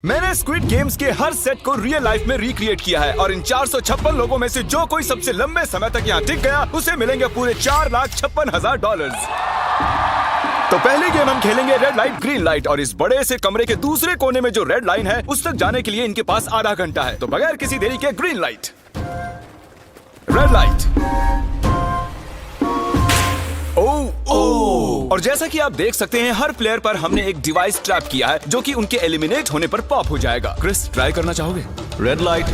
मैंने squid games के हर set को रियल लाइफ में रिक्रिएट किया है और इन 456 लोगों में से जो कोई सबसे लंबे समय तक यहाँ टिक गया उसे मिलेंगे पूरे $4,56,000। तो पहली गेम हम खेलेंगे रेड लाइट ग्रीन लाइट और इस बड़े से कमरे के दूसरे कोने में जो रेड लाइन है उस तक जाने के लिए इनके पास आधा घंटा है। तो बगैर किसी देरी के ग्रीन लाइट, रेड लाइट। और जैसा कि आप देख सकते हैं हर प्लेयर पर हमने एक डिवाइस ट्रैप किया है जो कि उनके एलिमिनेट होने पर पॉप हो जाएगा। क्रिस, ट्राई करना चाहोगे? Red light.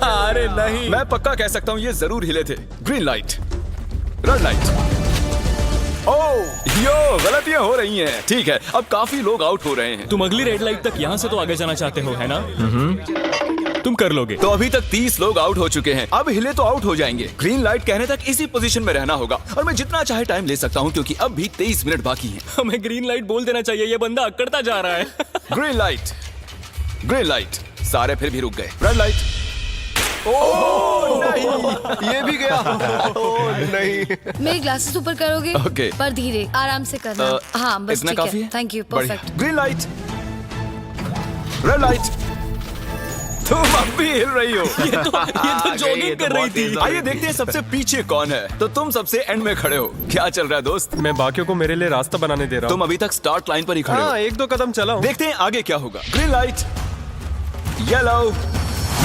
अरे नहीं, मैं पक्का कह सकता हूँ ये जरूर हिले थे। Green light, red light. Yo, गलतियां हो रही हैं। ठीक है, अब काफी लोग आउट हो रहे हैं। तुम अगली रेड लाइट तक यहाँ से तो आगे जाना चाहते हो, है ना? तुम कर लोगे। तो अभी तक 30 लोग आउट हो चुके हैं। अब हिले तो आउट हो जाएंगे। ग्रीन लाइट कहने तक इसी पोजीशन में रहना होगा और मैं जितना चाहे टाइम ले सकता हूँ क्योंकि अब भी 23 मिनट बाकी हैं। हमें ग्रीन लाइट बोल देना चाहिए, ये बंदा अकड़ता जा रहा है। Green light, green light. सारे फिर भी रुक गए। Red light. नहीं, ये भी गया। नहीं। मेरे ग्लासेस ऊपर करोगे? ओके। पर धीरे, आराम से करना। हाँ, बस इतना ठीक काफी है। थैंक यू, बढ़िया। Perfect. Green light, red light. तुम अब भी हिल रही हो। ये तो जॉगिंग कर रही थी। आइए देखते हैं सबसे पीछे कौन है। तो तुम सबसे एंड में खड़े हो। क्या चल रहा है दोस्त? मैं बाकियों को मेरे लिए रास्ता बनाने दे रहा हूँ। तुम अभी तक स्टार्ट लाइन पर ही खड़े हो। हाँ, 1-2 कदम चला हूँ। देखते हैं आगे क्या होगा। Green light, yellow,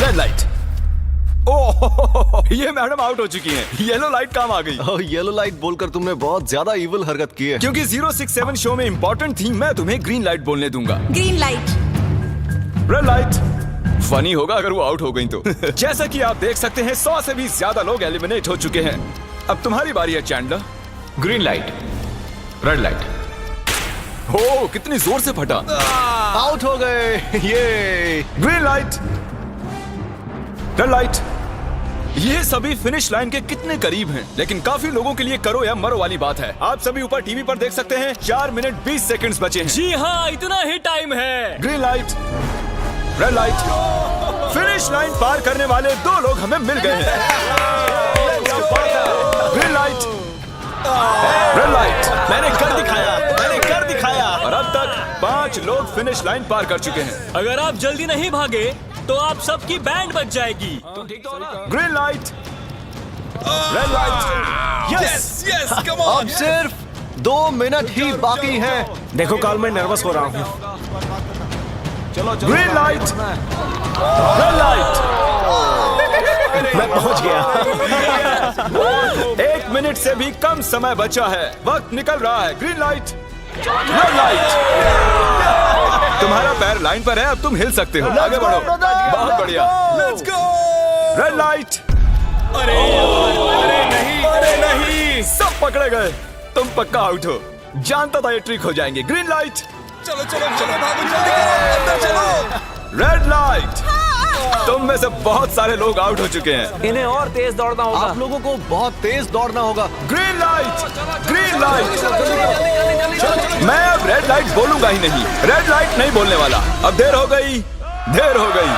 red light. Oh, ये मैडम आउट हो चुकी हैं। येलो लाइट काम आ गई। येलो लाइट बोलकर तुमने बहुत ज्यादा इविल हरकत की है। क्योंकि 067 शो में इंपॉर्टेंट थी, मैं तुम्हें ग्रीन लाइट बोलने दूंगा। Green light, red light. Funny होगा अगर वो आउट हो गई तो। जैसा कि आप देख सकते हैं 100 से भी ज्यादा लोग एलिमिनेट हो चुके हैं। अब तुम्हारी बारी है Chandler. Green light, red light. हो, कितनी जोर से फटा। आउट हो गए। ये ग्रीन लाइट, रेड लाइट। ये सभी फिनिश लाइन के कितने करीब हैं, लेकिन काफी लोगों के लिए करो या मरो वाली बात है। आप सभी ऊपर टीवी पर देख सकते हैं 4 मिनट 20 सेकंड्स बचे हैं। जी हाँ, इतना ही टाइम है। Green light, red light. Finish line पार करने वाले 2 लोग हमें मिल गए हैं। Green light, red light. मैंने कर दिखाया, मैंने कर दिखाया। और अब तक 5 लोग फिनिश लाइन पार कर चुके हैं। अगर आप जल्दी नहीं भागे तो आप सबकी बैंड बच जाएगी। Green light, red light. Yes yes, come on. अब सिर्फ 2 मिनट ही बाकी हैं। देखो काल, मैं नर्वस हो रहा हूँ। Green light, red light. मैं पहुंच गया। 1 मिनट से भी कम समय बचा है। वक्त निकल रहा है। Green light, red light. तुम्हारा पैर लाइन पर है, अब तुम हिल सकते हो। आगे बढ़ो। बहुत बढ़िया। Let's go. Red light. अरे नहीं, अरे नहीं। सब पकड़े गए। तुम पक्का आउट हो। जानता था ये ट्रिक हो जाएंगे। Green light. चलो चलो चलो, भागो जल्दी करो, अंदर चलो। Red light. तुम में से बहुत सारे लोग आउट हो चुके हैं। इन्हें और तेज दौड़ना होगा। आप लोगों को बहुत तेज दौड़ना होगा। Green light, green light. मैं अब रेड लाइट बोलूंगा ही नहीं। रेड लाइट नहीं बोलने वाला। अब देर हो गई, देर हो गई।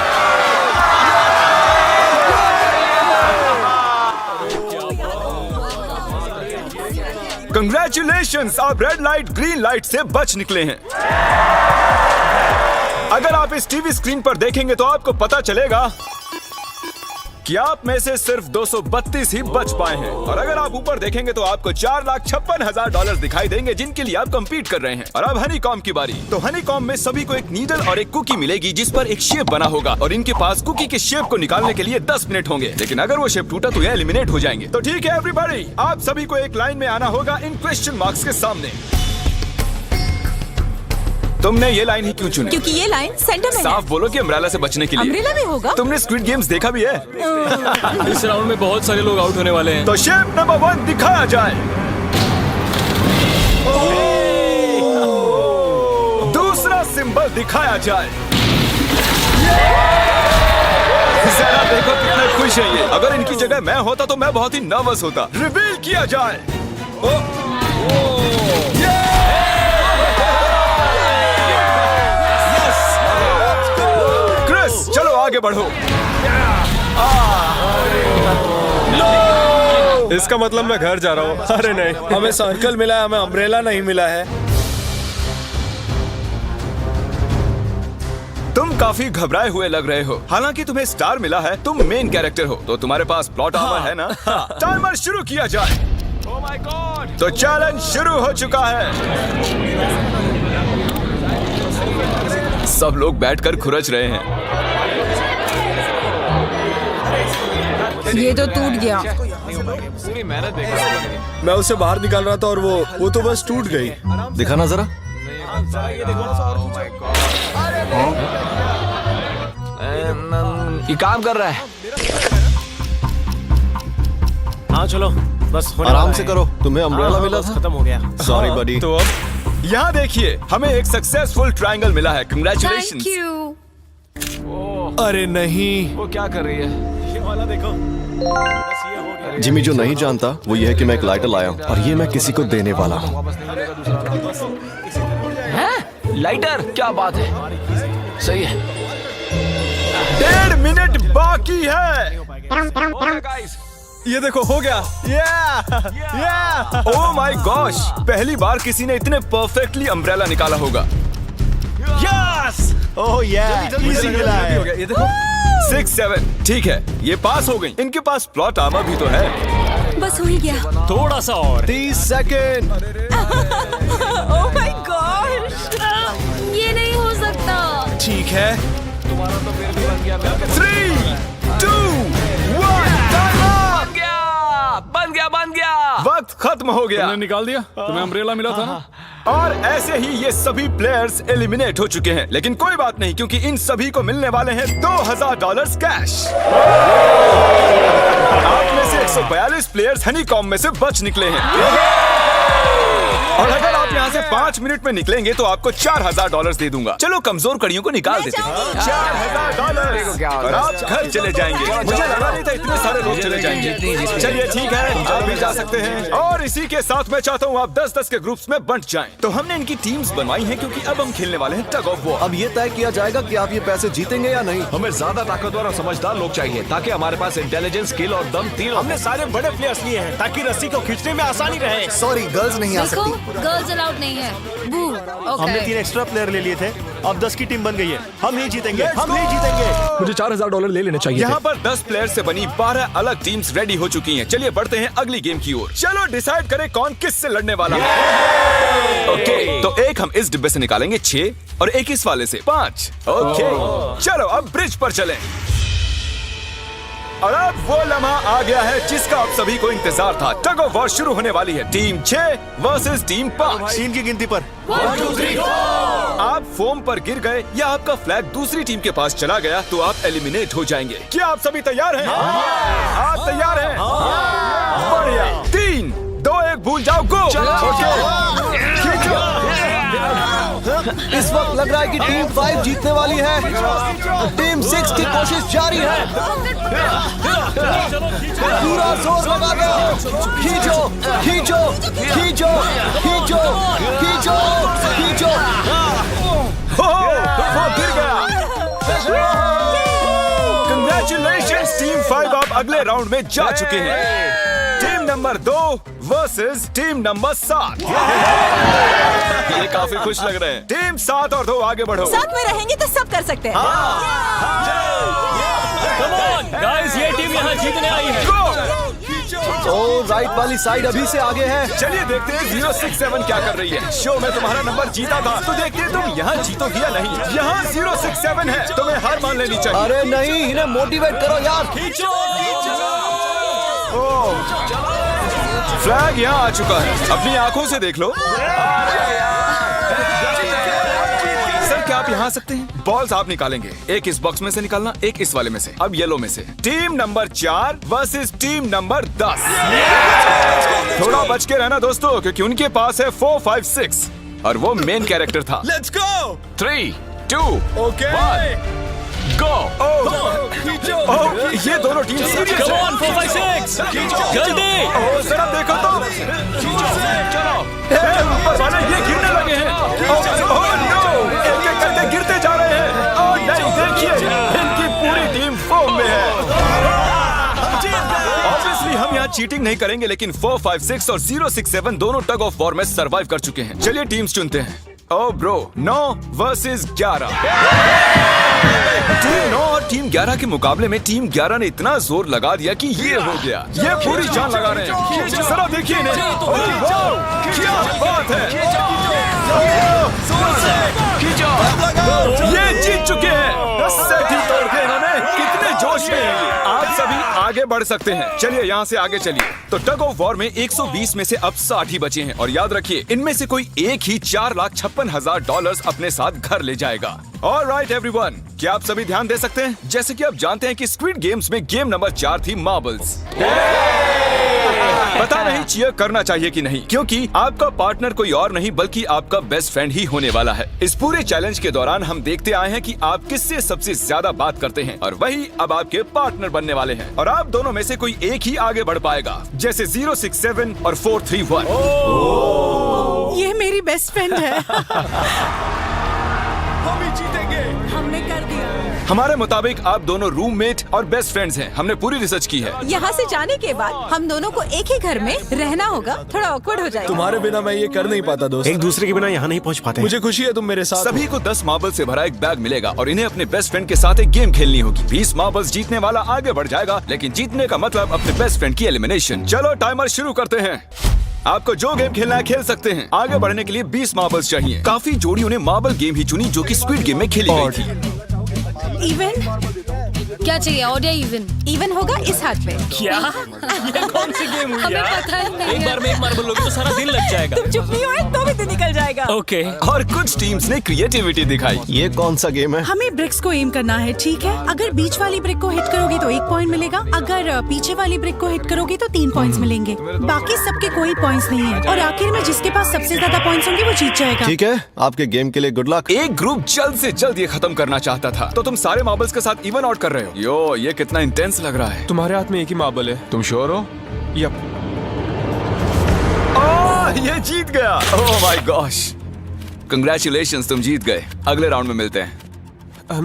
कंग्रेचुलेशंस, आप रेड लाइट ग्रीन लाइट से बच निकले हैं। अगर आप इस टीवी स्क्रीन पर देखेंगे तो आपको पता चलेगा कि आप में से सिर्फ 232 ही बच पाए हैं। और अगर आप ऊपर देखेंगे तो आपको $4,56,000 दिखाई देंगे जिनके लिए आप कंपीट कर रहे हैं। और अब हनी कॉम की बारी। तो हनी कॉम में सभी को एक नीडल और एक कुकी मिलेगी जिस पर एक शेप बना होगा और इनके पास कुकी के शेप को निकालने के लिए 10 मिनट होंगे। लेकिन अगर वो शेप टूटा तो ये एलिमिनेट हो जाएंगे। तो ठीक है एवरीबॉडी, आप सभी को एक लाइन में आना होगा इन क्वेश्चन मार्क्स के सामने। तुमने ये लाइन ही क्यों चुनी? क्योंकि ये लाइन सेंटर में है। साफ बोलो कि अम्ब्रेला से बचने के लिए। अम्ब्रेला भी होगा? तुमने स्क्विड गेम्स देखा भी है? इस राउंड में बहुत सारे लोग आउट होने वाले हैं। तो शेप नंबर 1 दिखाया जाए। दूसरा सिंबल दिखाया जाए। जरा देखो कितने खुश हैं ये। अगर इनकी जगह मैं होता तो मैं बहुत ही नर्वस होता। रिवील किया जाए। क्रिस, चलो आगे बढ़ो। इसका मतलब मैं घर जा रहा हूँ। अरे नहीं, हमें सर्कल मिला है, हमें अम्ब्रेला नहीं मिला है। तुम काफी घबराए हुए लग रहे हो। हालांकि तुम्हें स्टार मिला है, तुम मेन कैरेक्टर हो, तो तुम्हारे पास प्लॉट आर्मर है ना? टाइमर शुरू किया जाए। Oh my God! तो चैलेंज शुरू हो चुका है। सब लोग बैठकर खुरच रहे हैं। ये तो टूट गया। पूरी मेहनत देखो। मैं उसे बाहर निकाल रहा था और वो तो बस टूट गई। दिखाना जरा। ये काम कर रहा है। हाँ चलो, बस होने आराम वाला से है। करो, तुम्हें अम्ब्रेला मिला बस था। खत्म हो गया। सॉरी बडी। तो अब यहाँ देखिए, हमें एक सक्सेसफुल ट्रायंगल मिला है। Thank congratulations. यू। अरे नहीं, वो क्या कर रही है? ये वाला देखो, बस ये हो गया। जिमी जो नहीं जानता वो ये है कि मैं एक लाइटर लाया हूँ और ये मैं किसी को देने वाला हूँ। वापस नहीं मिलेगा दूसरा। हैं? लाइटर? क्या बात है? सही है। 1.5 मिनट बाकी है। Okay, guys. ये देखो, हो गया। ओह माय गॉश, पहली बार किसी ने इतने परफेक्टली अम्ब्रेला निकाला होगा। ओह इजी मिला है। ये देखो, 6-7। ठीक है, ये पास हो गई। इनके पास प्लॉट आर्मर भी तो है। बस हो ही गया। थोड़ा सा और। 30 सेकेंड। Oh my gosh. ये नहीं हो सकता। ठीक है। तुम्हारा तो फिर भी बन गया। मैं क्या- 3, 2, 1, बन गया। वक्त खत्म हो गया। तुमने निकाल दिया? तुम्हें अम्ब्रेला मिला था ना? और ऐसे ही ये सभी प्लेयर्स एलिमिनेट हो चुके हैं। लेकिन कोई बात नहीं, क्योंकि इन सभी को मिलने वाले हैं $2000 कैश। आप में से 142 प्लेयर्स हनीकॉम्ब में से बच निकले हैं। और अगर आप यहाँ से 5 मिनट में निकलेंगे तो आपको $4000 दे दूंगा। चलो कमजोर कड़ियों को निकाल देते हैं। $4000 और आप घर चले जाएंगे। मुझे लगा नहीं था इतने सारे लोग चले जाएंगे। चलिए ठीक है, आप भी जा सकते हैं। और इसी के साथ मैं चाहता हूँ आप 10-10 के ग्रुप्स में बंट जाएं। तो हमने इनकी टीम्स बनवाई हैं क्योंकि अब हम खेलने वाले हैं टग ऑफ वॉर। अब ये तय किया जाएगा कि आप ये पैसे जीतेंगे या नहीं। हमें ज्यादा ताकतवर और समझदार लोग चाहिए ताकि हमारे पास इंटेलिजेंस, स्किल और दम तीनों। हमने सारे बड़े प्लेयर्स लिए हैं ताकि रस्सी को खींचने में आसानी रहे। सॉरी, गर्ल्स नहीं आ देखो, सकती। गर्ल्स अलाउड नहीं है। बू। हमने 3 एक्स्ट्रा प्लेयर ले लिए थे, अब 10 की टीम बन गई है। हम नहीं जीतेंगे, हम नहीं जीतेंगे। मुझे $4000 ले लेने चाहिए यहाँ पर 10 प्लेयर से बनी 12 अलग टीम्स रेडी हो चुकी हैं। चलिए बढ़ते हैं अगली गेम की ओर। चलो डिसाइड करें कौन किस से लड़ने वाला है। ओके, तो एक हम इस डिब्बे से निकालेंगे 6 और एक इस वाले से 5। ओके, चलो अब ब्रिज पर चलें। और अब वो लम्हा आ गया है जिसका आप सभी को इंतजार था। टग ऑफ वॉर शुरू होने वाली है। Team 6 versus team 5। 3 की गिनती पर 1, 2, 3, 4। आप फोम पर गिर गए या आपका फ्लैग दूसरी टीम के पास चला गया तो आप एलिमिनेट हो जाएंगे। क्या आप सभी तैयार हैं? आप तैयार हैं? बढ़िया। 3, 2, 1 भूल जाओ, गो। इस वक्त लग रहा है कि टीम 5 जीतने वाली है। टीम 6 की कोशिश जारी है। पूरा जोर लगा दो। खींचो, खींचो, खींचो, खींचो, खींचो, खींचो। वो गिर गया। Congratulations, टीम 5 आप अगले राउंड में जा चुके हैं। Team number 2 versus team number 7। ये काफी खुश लग रहे हैं। टीम 7 और 2 आगे बढ़ो। साथ में रहेंगे तो सब कर सकते हैं। Come on, guys, ये टीम यहाँ जीतने आई है। ओ, राइट वाली साइड अभी से आगे है। चलिए देखते हैं 067 क्या कर रही है। शो में तुम्हारा नंबर जीता था, तो देखते हैं तुम यहाँ जीतोगी या नहीं। यहाँ 067 है, तुम्हें हार मान लेनी चाहिए। अरे नहीं, इन्हें मोटिवेट करो यार। फ्लैग यहाँ आ चुका है, अपनी आंखों से देख लो। सर क्या आप यहाँ आ सकते हैं? बॉल्स आप निकालेंगे, एक इस बॉक्स में से निकालना, एक इस वाले में से। अब येलो में से। Team number 4 versus team number 10। थोड़ा बच के रहना दोस्तों, क्योंकि उनके पास है 4, 5, 6 और वो मेन कैरेक्टर था। Let's go. 3, 2, ओके, 1 गो। ये दोनों टीम सीरियस Come है। on, 4, 5, 6, जल्दी। जरा देखो तो। चलो, ऊपर वाले ये गिरने लगे हैं। नो, एक एक करके गिरते जा रहे हैं। और नहीं, देखिए इनकी पूरी टीम फॉर्म में है। ऑब्वियसली हम यहाँ चीटिंग नहीं करेंगे, लेकिन 4, 5, 6 और 067 दोनों टग ऑफ वॉर में सरवाइव कर चुके हैं। चलिए टीम्स चुनते हैं। ओ ब्रो, 9 वर्सेस 11। टीम 9 और टीम 11 के मुकाबले में टीम 11 ने इतना जोर लगा दिया कि ये हो गया। ये पूरी जान लगा रहे हैं। जरा देखिए इन्हें। ओह, वाह, क्या बात है। ये जीत चुके हैं। सेट ही तोड़ के इन्होंने। कितने जोश में हैं। आप सभी आगे बढ़ सकते हैं। चलिए यहाँ से आगे चलिए। तो टग ऑफ वॉर में 120 में से अब 60 ही बचे हैं और याद रखिए इनमें से कोई एक ही $4,56,000 अपने साथ घर ले जाएगा। ऑलराइट एवरीवन, क्या आप सभी ध्यान दे सकते हैं? जैसे कि आप जानते हैं कि स्क्विड गेम्स में गेम नंबर 4 थी मार्बल्स। पता नहीं चीयर करना चाहिए कि नहीं, क्योंकि आपका पार्टनर कोई और नहीं बल्कि आपका बेस्ट फ्रेंड ही होने वाला है। इस पूरे चैलेंज के दौरान हम देखते आए हैं कि आप किससे सबसे ज्यादा बात करते हैं और वही अब आपके पार्टनर बनने वाले हैं और आप दोनों में से कोई एक ही आगे बढ़ पाएगा, जैसे 067 और 431। ये मेरी बेस्ट फ्रेंड है। हम ही जीतेंगे। हमने कर दिया। हमारे मुताबिक आप दोनों रूममेट और बेस्ट फ्रेंड्स हैं। हमने पूरी रिसर्च की है। यहाँ से जाने के बाद हम दोनों को एक ही घर में रहना होगा। थोड़ा ऑकवर्ड हो जाएगा। तुम्हारे बिना मैं ये कर नहीं पाता दोस्त। एक दूसरे के बिना यहाँ नहीं पहुँच पाते। मुझे खुशी है तुम मेरे साथ सभी को 10 मार्बल से भरा एक बैग मिलेगा और इन्हें अपने बेस्ट फ्रेंड के साथ एक गेम खेलनी होगी। 20 मार्बल्स जीतने वाला आगे बढ़ जाएगा, लेकिन जीतने का मतलब अपने बेस्ट फ्रेंड की एलिमिनेशन। चलो टाइमर शुरू करते हैं। आपको जो गेम खेलना है खेल सकते हैं। आगे बढ़ने के लिए 20 मार्बल्स चाहिए। काफी जोड़ियों ने मार्बल गेम ही चुनी जो कि स्क्विड गेम में खेली गई थी। इवन क्या चाहिए, ऑड या इवन? इवन होगा इस हाथ में। क्या? ये कौन सी गेम हुई हमें यार? पता ही नहीं एक है। बार में एक मार्बल लोगे तो सारा दिन लग जाएगा। तुम चुप नहीं हो तो भी दिन निकल जाएगा। ओके। और कुछ टीम्स ने क्रिएटिविटी दिखाई। ये कौन सा गेम है? हमें ब्रिक्स को एम करना है, ठीक है? अगर बीच वाली ब्रिक को हिट करोगे तो 1 पॉइंट मिलेगा। अगर पीछे वाली ब्रिक को हिट करोगे तो 3 पॉइंट्स मिलेंगे। बाकी सबके कोई पॉइंट्स नहीं है और आखिर में जिसके पास सबसे ज्यादा पॉइंट्स होंगे वो जीत जाएगा। ठीक है, आपके गेम के लिए गुड लक। एक ग्रुप जल्द से जल्द ये खत्म करना चाहता था, तो तुम सारे मार्बल्स के साथ इवन आउट कर रहे हो। यो, ये कितना इंटेंस लग रहा है। तुम्हारे हाथ में एक ही मार्बल है। तुम श्योर हो? यप। ये जीत गया। ओह माय गॉश, कंग्रेचुलेशंस, तुम जीत गए। अगले राउंड में मिलते हैं।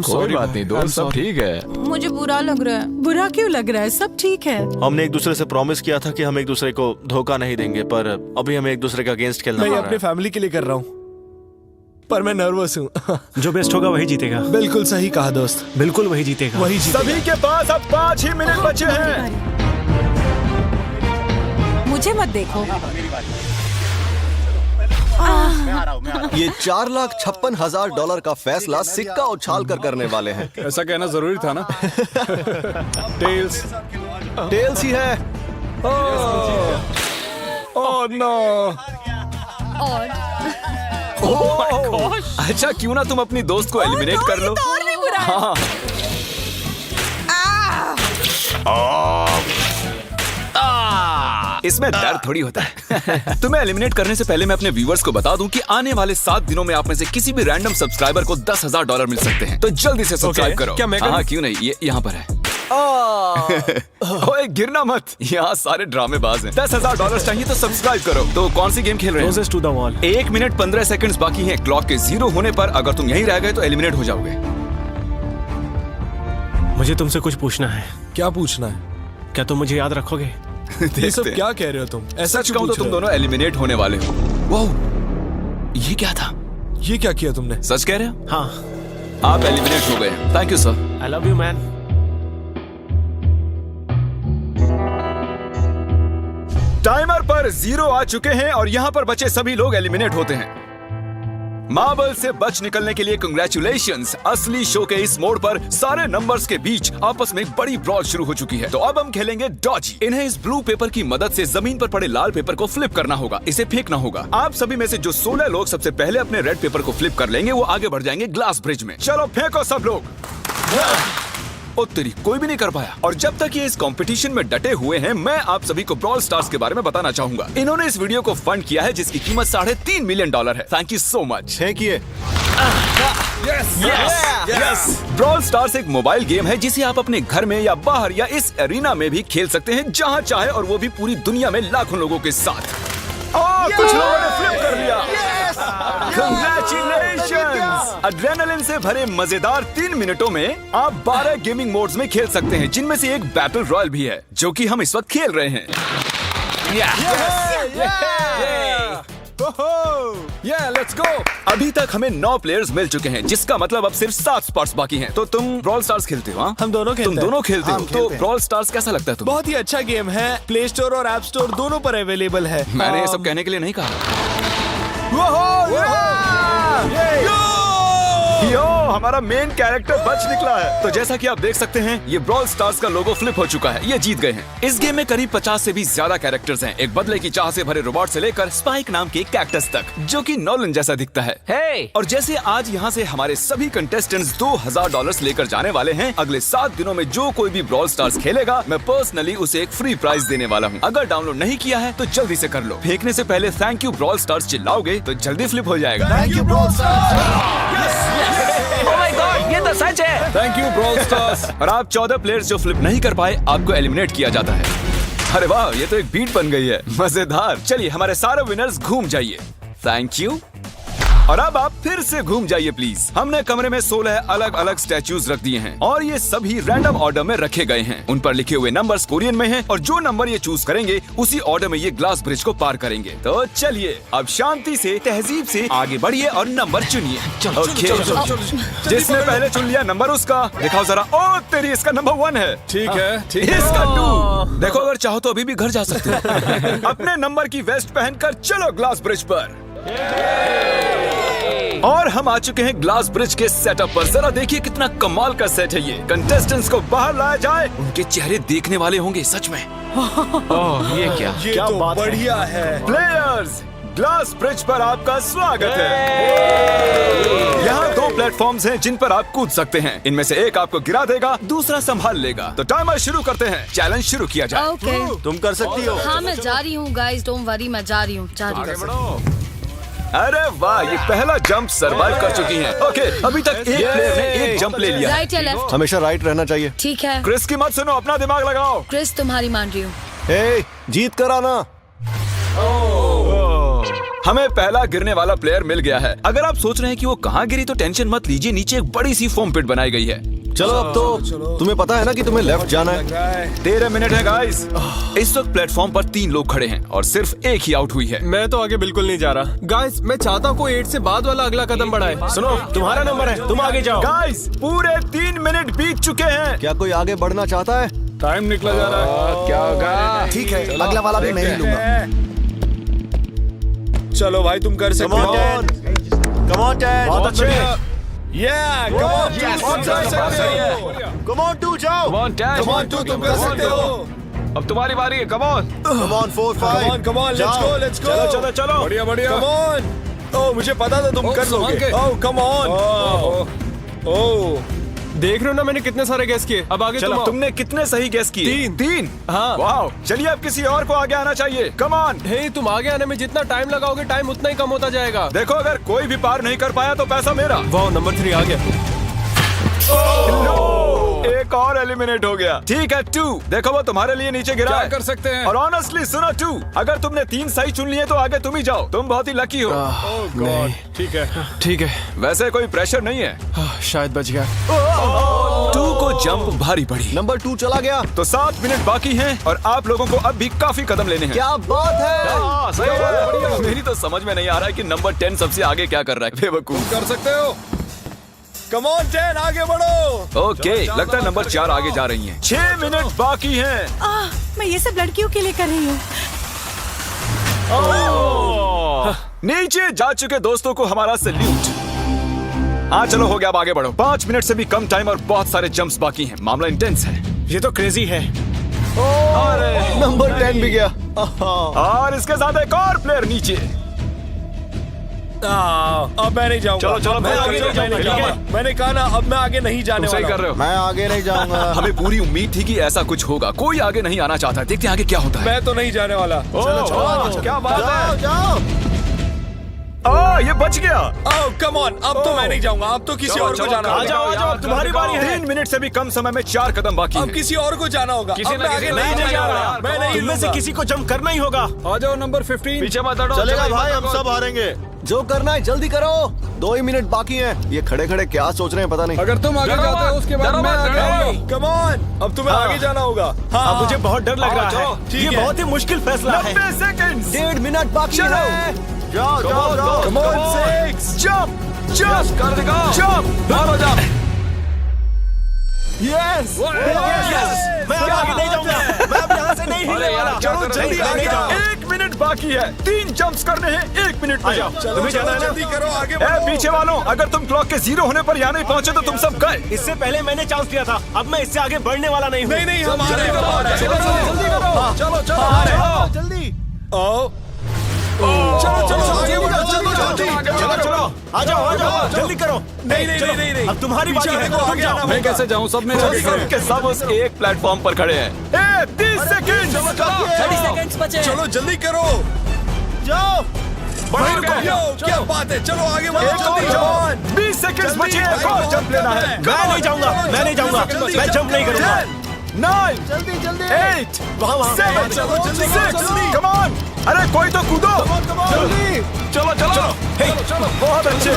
कोई बात नहीं दोस्त, सब ठीक है। मुझे बुरा लग रहा है। बुरा क्यों लग रहा है? सब ठीक है। हमने एक दूसरे से प्रॉमिस किया था कि हम एक दूसरे को धोखा नहीं देंगे, पर अभी हमें एक दूसरे का अगेंस्ट खेलना मैं पड़ ये रहा अपने है। फैमिली के लिए कर रहा हूँ, पर मैं नर्वस हूँ। जो बेस्ट होगा वही जीतेगा। बिल्कुल सही कहा दोस्त, बिल्कुल वही जीतेगा। वही जीतेगा। सभी के पास अब 5 ही मिनट बचे हैं। मुझे मत देखो। ये $4,56,000 का फैसला सिक्का उछाल कर करने वाले हैं। ऐसा कहना जरूरी था ना। टेल्स। टेल्स ही है। Oh no. और अच्छा, क्यों ना तुम अपनी दोस्त को एलिमिनेट कर लो। और भी बुरा है। हाँ। इसमें दर्द थोड़ी होता है। तुम्हें एलिमिनेट करने से पहले मैं अपने व्यूवर्स को बता दूं कि आने वाले 7 दिनों में आप में से किसी भी रैंडम सब्सक्राइबर को $10,000 मिल सकते हैं, तो जल्दी से सब्सक्राइब करो। क्या मैं करूं? हाँ, क्यों नहीं, ये यहाँ पर है। ओए, गिरना मत, यहाँ सारे ड्रामेबाज हैं। $10,000 चाहिए तो सब्सक्राइब करो। तो कौन सी गेम खेल रहे हैं? Closest to the wall। 1 minute 15 seconds बाकी हैं। क्लॉक के 0 होने पर अगर तुम यहीं रह गए तो एलिमिनेट हो जाओगे। मुझे तुमसे कुछ पूछना है। क्या पूछना है? क्या तुम मुझे याद रखोगे? ये सब क्या कह रहे हो तुम? ऐसा सच कहूं तो तुम दोनों एलिमिनेट होने वाले हो। वाह, ये क्या था? ये क्या किया तुमने? सच कह रहे हो? हाँ। आप एलिमिनेट हो गए। Thank you sir. I love you man. Timer पर 0 आ चुके हैं और यहाँ पर बचे सभी लोग एलिमिनेट होते हैं। मार्बल से बच निकलने के लिए कंग्रेचुलेशंस। असली शो के इस मोड़ पर सारे नंबर्स के बीच आपस में एक बड़ी ब्रॉड शुरू हो चुकी है। तो अब हम खेलेंगे डॉजी। इन्हें इस ब्लू पेपर की मदद से जमीन पर पड़े लाल पेपर को फ्लिप करना होगा, इसे फेंकना होगा। आप सभी में से जो 16 लोग सबसे पहले अपने रेड पेपर को फ्लिप कर लेंगे वो आगे बढ़ जाएंगे ग्लास ब्रिज में। चलो फेंको सब लोग। ओ तेरी, कोई भी नहीं कर पाया। और जब तक ये इस कंपटीशन में डटे हुए हैं, मैं आप सभी को ब्रॉल स्टार्स के बारे में बताना चाहूंगा। इन्होंने इस वीडियो को फंड किया है जिसकी कीमत $3.5 मिलियन है। Thank you so much. फेंकिए। ब्रॉल स्टार्स एक मोबाइल गेम है जिसे आप अपने घर में या बाहर या इस एरिना में भी खेल सकते हैं, जहां चाहे, और वो भी पूरी दुनिया में लाखों लोगों के साथ। कुछ लोगों ने फ्लिप कर लिया। Congratulations! एड्रेनलिन से भरे मजेदार 3 मिनटों में आप 12 गेमिंग मोड्स में खेल सकते हैं, जिनमें से एक बैटल रॉयल भी है, जो कि हम इस वक्त खेल रहे हैं। Let's go. अभी तक हमें 9 प्लेयर्स मिल चुके हैं, जिसका मतलब अब सिर्फ 7 स्पॉट्स बाकी हैं। तो तुम ब्रॉल स्टार्स खेलते हो? हाँ, हम दोनों खेलते तुम हैं। दोनों खेलते हो? हम तो खेलते हैं। ब्रॉल स्टार्स कैसा लगता है तुम्हें? बहुत ही अच्छा गेम है, प्ले स्टोर और ऐप स्टोर दोनों पर अवेलेबल है। मैंने ये सब कहने के लिए नहीं कहा। यो, हमारा मेन कैरेक्टर बच निकला है। तो जैसा कि आप देख सकते हैं, ये ब्रॉल स्टार्स का लोगो फ्लिप हो चुका है। ये जीत गए हैं। इस गेम में करीब 50 से भी ज्यादा कैरेक्टर्स हैं। एक बदले की चाह से भरे रोबोट से लेकर स्पाइक नाम के कैक्टस तक, जो कि नॉलन जैसा दिखता है। हे और जैसे आज यहाँ से हमारे सभी कंटेस्टेंट्स $2000 लेकर जाने वाले हैं, अगले 7 दिनों में जो कोई भी ब्रॉल स्टार्स खेलेगा, मैं पर्सनली उसे एक फ्री प्राइज देने वाला हूँ। अगर डाउनलोड नहीं किया है तो जल्दी से कर लो। फेंकने से पहले थैंक यू ब्रॉल स्टार्स चिल्लाओगे तो जल्दी फ्लिप हो जाएगा। Thank you bro. Oh my God, ये तो सच है। Thank you brawl stars. और आप 14 प्लेयर्स जो फ्लिप नहीं कर पाए, आपको एलिमिनेट किया जाता है। अरे वाह, ये तो एक बीट बन गई है, मजेदार। चलिए हमारे सारे विनर्स घूम जाइए। Thank you. और अब आप फिर से घूम जाइए प्लीज। हमने कमरे में 16 अलग अलग स्टैचूज रख दिए हैं और ये सभी रैंडम ऑर्डर में रखे गए हैं। उन पर लिखे हुए नंबर्स कोरियन में हैं और जो नंबर ये चूज करेंगे उसी ऑर्डर में ये ग्लास ब्रिज को पार करेंगे। तो चलिए अब शांति से, तहजीब से आगे बढ़िए और नंबर चुनिए। ओके, जिसने पहले चुन लिया नंबर उसका। दिखाओ जरा। ओ तेरी, इसका नंबर 1 है। ठीक है, इसका 2। देखो, अगर चाहो तो अभी भी घर जा सकते हो। अपने नंबर की वेस्ट पहनकर चलो ग्लास ब्रिज पर। और हम आ चुके हैं ग्लास ब्रिज के सेटअप पर। जरा देखिए कितना कमाल का सेट है ये। कंटेस्टेंट्स को बाहर लाया जाए, उनके चेहरे देखने वाले होंगे सच में। ओह, ये क्या? ये तो बढ़िया है। प्लेयर्स, ग्लास ब्रिज पर आपका स्वागत है। यहाँ 2 प्लेटफॉर्म्स हैं जिन पर आप कूद सकते हैं। इनमें से एक आपको गिरा देगा, दूसरा संभाल लेगा। तो टाइमर शुरू करते हैं। चैलेंज शुरू किया जाए। ओके। तुम कर सकती हो। हाँ, मैं जा रही हूँ गाइस, डोंट वरी, मैं जा रही हूँ। अरे वाह, ये पहला जंप सरवाइव कर चुकी हैं। ओके, अभी तक एक प्लेयर ने एक जंप ले लिया। राइट या लेफ्ट? हमेशा राइट रहना चाहिए। ठीक है क्रिस की मत सुनो, अपना दिमाग लगाओ। क्रिस, तुम्हारी मान रही हूँ। हे, जीत कर आना। हमें पहला गिरने वाला प्लेयर मिल गया है। अगर आप सोच रहे हैं कि वो कहाँ गिरी तो टेंशन मत लीजिए, नीचे एक बड़ी सी फोम पिट बनाई गई है। चलो अब तो तुम्हें पता है ना कि तुम्हें लेफ्ट जाना है। 13 मिनट है गाइस। इस वक्त प्लेटफॉर्म पर 3 लोग खड़े हैं और सिर्फ एक ही आउट हुई है। मैं तो आगे बिल्कुल नहीं जा रहा। गाइस, मैं चाहता हूँ कोई 8 से बाद वाला अगला कदम बढ़ाए। सुनो, तुम्हारा नंबर है, तुम आगे जाओ। गाइस, पूरे 3 मिनट बीत चुके हैं। क्या कोई आगे बढ़ना चाहता है? टाइम निकला जा रहा है। क्या होगा? ठीक है, अगला वाला भी मैं ही लूंगा। चलो भाई, तुम कर सकते हो। Come on ten. बहुत अच्छे। Yeah, come on, Yes, तुम कर सकते हो। Come on, 2 जाओ। Come on, Dad. Come on, 2 तुम कर सकते हो। अब तुम्हारी बारी है, come on. Come on, 4, 5. Come on, let's go, let's go. चलो चलो। बढ़िया बढ़िया। Come on. Oh, मुझे पता था तुम कर लोगे। Oh, come on. Oh. देख रहे हो ना मैंने कितने सारे गैस किए। अब आगे चलो, तुम आओ। तुमने कितने सही गेस किए? 3। हाँ। वाह, चलिए अब किसी और को आगे आना चाहिए। Come on. हे, तुम आगे आने में जितना टाइम लगाओगे, टाइम उतना ही कम होता जाएगा। देखो, अगर कोई भी पार नहीं कर पाया तो पैसा मेरा। वाह, नंबर 3 आ गया। एक और एलिमिनेट हो गया। ठीक है, 2। देखो, वो तुम्हारे लिए नीचे गिरा है। कर सकते हैं? और ऑनेस्टली सुनो 2, अगर तुमने 3 सही चुन लिए तो आगे तुम ही जाओ। तुम बहुत ही लकी हो। नहीं, ठीक है। वैसे कोई प्रेशर नहीं है। शायद बच गया। 2 को जंप भारी पड़ी। नंबर 2 चला गया। तो 7 मिनट बाकी हैं और आप लोगों को अब भी काफी कदम लेने हैं। क्या बात है। हाँ, सही बात है। मेरी तो समझ में नहीं आ रहा है कि नंबर 10 सबसे आगे क्या कर रहा है। बेवकूफ। कर सकते हो। Come on, 10, आगे बढ़ो। ओके, लगता है नंबर 4 आगे जा रही हैं। 6 मिनट बाकी हैं। मैं ये सब लड़कियों के लिए कर रही हूँ। नीचे जा चुके दोस्तों को हमारा सैल्यूट। हाँ चलो, हो गया, अब आगे बढ़ो। 5 मिनट से भी कम टाइम और बहुत सारे जंप्स बाकी हैं। मामला इंटेंस है। ये तो क्रेजी है। नंबर 10 भी गया। और इसके साथ एक और प्लेयर नीचे। अब मैं नहीं जाऊंगा। चलो, मैं आगे नहीं जाऊंगा। ठीक है। मैंने कहा ना, अब मैं आगे नहीं जाने तुम सही वाला कर रहे हो। मैं आगे नहीं जाऊंगा। हमें पूरी उम्मीद थी कि ऐसा कुछ होगा। कोई आगे नहीं आना चाहता। देखते हैं आगे क्या होता है। मैं तो नहीं जाने वाला। क्या बात जाओ है। जाओ। ये बच गया। कम ऑन, अब तो मैं नहीं जाऊंगा। अब तो किसी और को जाना होगा। आ जाओ, तुम्हारी बारी है। 3 मिनट से भी कम समय में 4 कदम बाकी अब हैं। किसी और को जाना होगा। किसी अब ना मैं किसी आगे नहीं नहीं जा जा रहा। रहा। मैं नहीं तुम में से लूंगा। किसी को जंप करना ही होगा। आ जाओ नंबर 15। पीछे मत हटो। चलेगा चलो, भाई, हम सब हारेंगे। जो करना है जल्दी करो। 2 ही मिनट बाकी हैं। ये खड़े खड़े क्या सोच रहे हैं पता नहीं। अगर तुम आगे जाते हो उसके बाद मैं आगे आऊंगा। कम ऑन, अब तुम्हें आगे जाना होगा। हाँ, मुझे बहुत डर लग रहा है। ठीक है। ही मुश्किल फैसला है। 90 सेकंड। 1.5 मिनट बाकी है। जाओ जाओ जाओ। Come on, six. Jump jump कर दिखाओ। जंप मारो जंप। यस मैं अब आगे नहीं जाऊंगा, मैं अब यहाँ से नहीं हिलने वाला। चलो जल्दी आगे जाओ। 1 मिनट बाकी है, 3 जंप्स करने हैं 1 मिनट में। चलो तुम्हें जाना है ना? जल्दी करो, आगे ए बढ़ो। पीछे वालों, अगर तुम क्लॉक के 0 होने पर यहाँ नहीं पहुंचे तो तुम सब गए। इससे पहले मैंने चांस लिया था, अब मैं इससे आगे बढ़ने वाला नहीं हूँ। नहीं नहीं, हम आ रहे हैं, हम आ रहे हैं। जल्दी करो। चलो चलो आ रहे हैं। जल्दी आओ। चलो चलो आगे बढ़ो, चलो जल्दी। चलो चलो आ जाओ जल्दी करो। नहीं नहीं नहीं नहीं नहीं। अब तुम्हारी बारी पीछे है, देखो, तुम आगे जाओ। आना मैं होगा। कैसे जाऊं? सब मेरे आगे सब के सब उस एक प्लेटफॉर्म पर खड़े हैं। 30 सेकंड। 30 सेकंड्स बचे। चलो जल्दी करो। जाओ। बढ़ो, क्या बात है, चलो आगे बढ़ो जल्दी। 20 सेकंड बचे, एक और जंप लेना है। मैं नहीं जाऊंगा, मैं नहीं जाऊंगा, मैं जंप नहीं करूंगा। 9 जल्दी जल्दी 8 वहाँ 7 चलो, जल्दी, 6 जल्दी। Come on. अरे कोई तो कूदो। जल्दी। चलो चलो। बहुत अच्छे।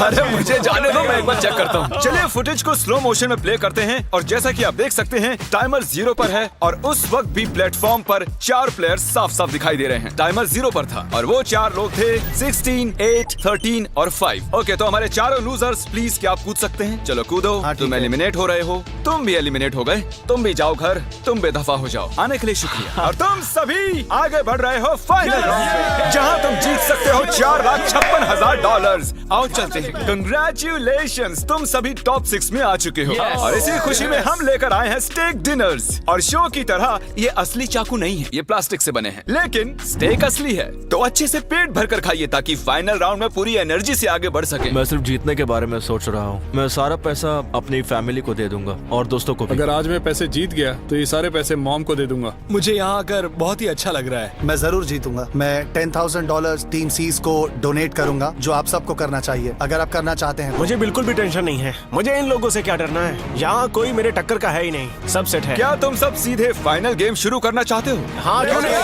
अरे मुझे जाने दो, मैं एक बार चेक करता हूँ। चलिए फुटेज को स्लो मोशन में प्ले करते हैं और जैसा कि आप देख सकते हैं टाइमर 0 पर है और उस वक्त भी प्लेटफॉर्म पर 4 प्लेयर्स साफ साफ दिखाई दे रहे हैं। टाइमर 0 पर था और वो 4 लोग थे 16, 8, 13 और 5। ओके, तो हमारे चारों लूजर्स प्लीज क्या आप कूद सकते हैं? चलो कूदो। हाँ, ठीक तुम है। एलिमिनेट हो रहे हो, तुम भी एलिमिनेट हो गए, तुम भी जाओ घर, तुम बेदफा हो जाओ। आने के लिए शुक्रिया। और तुम सभी आगे बढ़ रहे हो फाइनल राउंड में, जहां तुम जीत सकते हो $4,56,000। आओ चलते हैं। कंग्रेचुलेशंस, तुम सभी टॉप 6 में आ चुके हो। और इसी खुशी में हम लेकर आए हैं स्टेक डिनर्स। और शो की तरह ये असली चाकू नहीं है, ये प्लास्टिक से बने हैं, लेकिन स्टेक असली है। तो अच्छे से पेट भर कर खाइए ताकि फाइनल राउंड में पूरी एनर्जी से आगे बढ़ सके। मैं सिर्फ जीतने के बारे में सोच रहा हूँ। मैं सारा पैसा अपनी फैमिली को दे दूंगा और दोस्तों को भी। अगर आज मैं पैसे जीत गया तो ये सारे पैसे मॉम को दे दूंगा। मुझे यहाँ आकर बहुत ही अच्छा लग रहा है। मैं जरूर जीतूंगा। मैं $10,000 टीम सीज को डोनेट करूंगा, जो आप सबको करना चाहिए अगर आप करना चाहते हैं। मुझे बिल्कुल भी टेंशन नहीं है, मुझे इन लोगों से क्या डरना है। यहाँ कोई मेरे टक्कर का है ही नहीं, सब सेट है। क्या तुम सब सीधे फाइनल गेम शुरू करना चाहते हो? हाँ क्यों नहीं?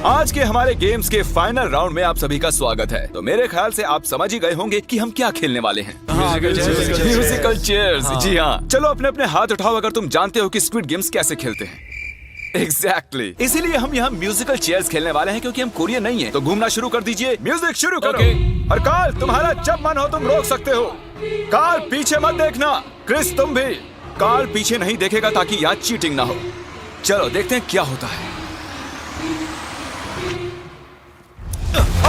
आज के हमारे गेम्स के फाइनल राउंड में आप सभी का स्वागत है। तो मेरे ख्याल से आप समझ ही गए होंगे कि हम क्या खेलने वाले हैं। Musical chairs. जी हाँ, चलो अपने अपने हाथ उठाओ अगर तुम जानते हो कि स्क्विड गेम्स कैसे खेलते हैं। एग्जैक्टली, इसीलिए हम यहाँ म्यूजिकल चेयर्स खेलने वाले हैं क्योंकि हम कोरियन नहीं है। तो घूमना शुरू कर दीजिए, म्यूजिक शुरू करो। और कार्ल, तुम्हारा जब मन हो तुम रोक सकते हो। कार्ल पीछे मत देखना, क्रिस तुम भी। कार्ल पीछे नहीं देखेगा ताकि यहाँ चीटिंग ना हो। चलो देखते हैं क्या होता है।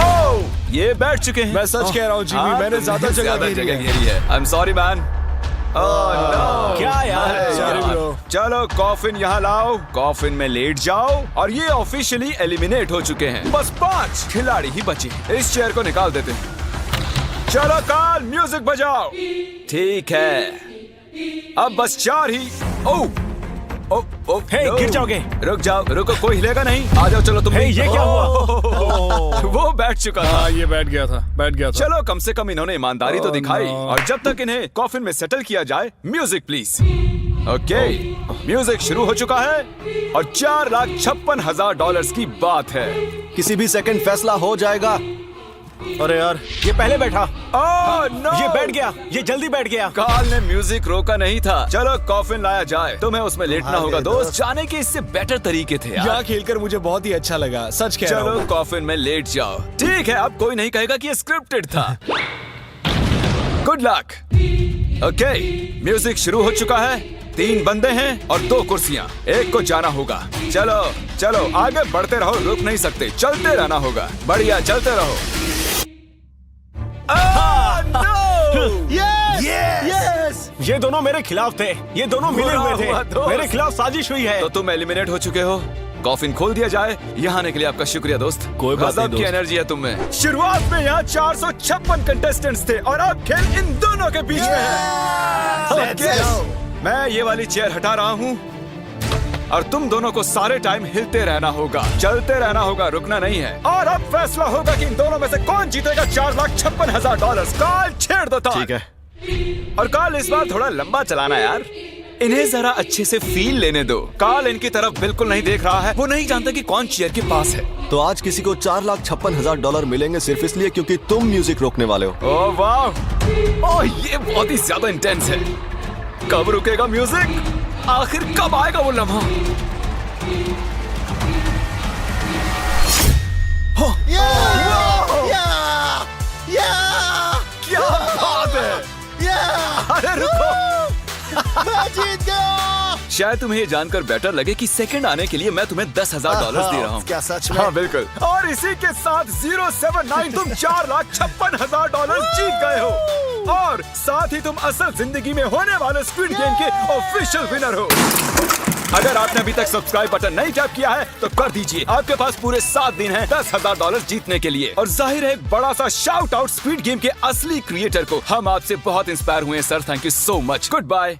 ओह, ये बैठ चुके हैं। मैं सच कह रहा हूँ जीवी, मैंने ज्यादा जगह घेरी है। घेरी है। I am sorry man. क्या यार? Sorry bro। चलो कॉफिन यहाँ लाओ, कॉफिन में लेट जाओ। और ये ऑफिशियली एलिमिनेट हो चुके हैं। बस 5 खिलाड़ी ही बचे हैं। इस चेयर को निकाल देते हैं। चलो कार्ल, म्यूजिक बजाओ। ठीक है, अब बस 4 ही। ओह ओह, हे, गिर जाओगे। रुक जाओ, रुको, कोई हिलेगा नहीं। आ जाओ, चलो तुम। हे, ये क्या हुआ? वो बैठ चुका था। हाँ, ये बैठ गया था। चलो कम से कम इन्होंने ईमानदारी तो दिखाई। no। और जब तक इन्हें कॉफिन में सेटल किया जाए, म्यूजिक प्लीज। ओके, म्यूजिक शुरू हो चुका है और $4,56,000 की बात है। किसी भी सेकंड फैसला हो जाएगा। अरे यार, ये पहले बैठा। ओह नो, ये बैठ गया, ये जल्दी बैठ गया। कार्ल ने म्यूजिक रोका नहीं था। चलो कॉफिन लाया जाए, तुम्हें उसमें लेटना होगा दोस्त। जाने के इससे बेटर तरीके थे यार। यहाँ खेलकर मुझे बहुत ही अच्छा लगा, सच कह रहा चलो हूँ। कॉफिन में लेट जाओ। ठीक है, अब कोई नहीं कहेगा कि ये स्क्रिप्टेड था। Good luck. ओके, म्यूजिक शुरू हो चुका है। 3 बंदे हैं और 2 कुर्सियां। एक को जाना होगा। चलो चलो आगे बढ़ते रहो, रुक नहीं सकते, चलते रहना होगा। बढ़िया, चलते रहो। यस! ये दोनों मेरे खिलाफ थे, ये दोनों मिले हुए हुआ थे। दोस्त। मेरे खिलाफ साजिश हुई है। तो तुम एलिमिनेट हो चुके हो। कॉफिन खोल दिया जाए। यहाँ आने के लिए आपका शुक्रिया दोस्त। कोई बात नहीं गजब की दोस्त। एनर्जी है तुम में। शुरुआत में यहाँ 456 कंटेस्टेंट्स थे और अब खेल इन दोनों के बीच में है। Okay, मैं ये वाली चेयर हटा रहा हूँ और तुम दोनों को सारे टाइम हिलते रहना होगा, चलते रहना होगा, रुकना नहीं है। और अब फैसला होगा कि इन दोनों में से कौन जीतेगा $4,56,000। कार्ल छेड़ दो तार। ठीक है। और कार्ल इस बार थोड़ा लंबा चलाना यार, इन्हें जरा अच्छे से फील लेने दो। कार्ल इनकी तरफ बिल्कुल नहीं देख रहा है, वो नहीं जानता कि कौन चेयर के पास है। तो आज किसी को $4,56,000 मिलेंगे सिर्फ इसलिए क्योंकि तुम म्यूजिक रोकने वाले हो। ओह वाह, ओह ये बहुत ही ज्यादा इंटेंस है। कब रुकेगा म्यूजिक? आखिर कब आएगा वो लम्हा? अरे रुको, मैं जीत गया। शायद तुम्हें ये जानकर बेटर लगे कि सेकंड आने के लिए मैं तुम्हें $10,000 दे रहा हूँ। क्या सच में? हाँ बिल्कुल। और इसी के साथ 079 तुम $4,56,000 जीत गए हो और साथ ही तुम असल जिंदगी में होने वाले स्क्विड गेम के ऑफिशियल विनर हो। अगर आपने अभी तक सब्सक्राइब बटन नहीं टैप किया है तो कर दीजिए। आपके पास पूरे 7 दिन हैं $10,000 जीतने के लिए। और जाहिर है एक बड़ा सा शाउट आउट स्क्विड गेम के असली क्रिएटर को। हम आपसे बहुत इंस्पायर हुए हैं sir, thank you so much. Good bye.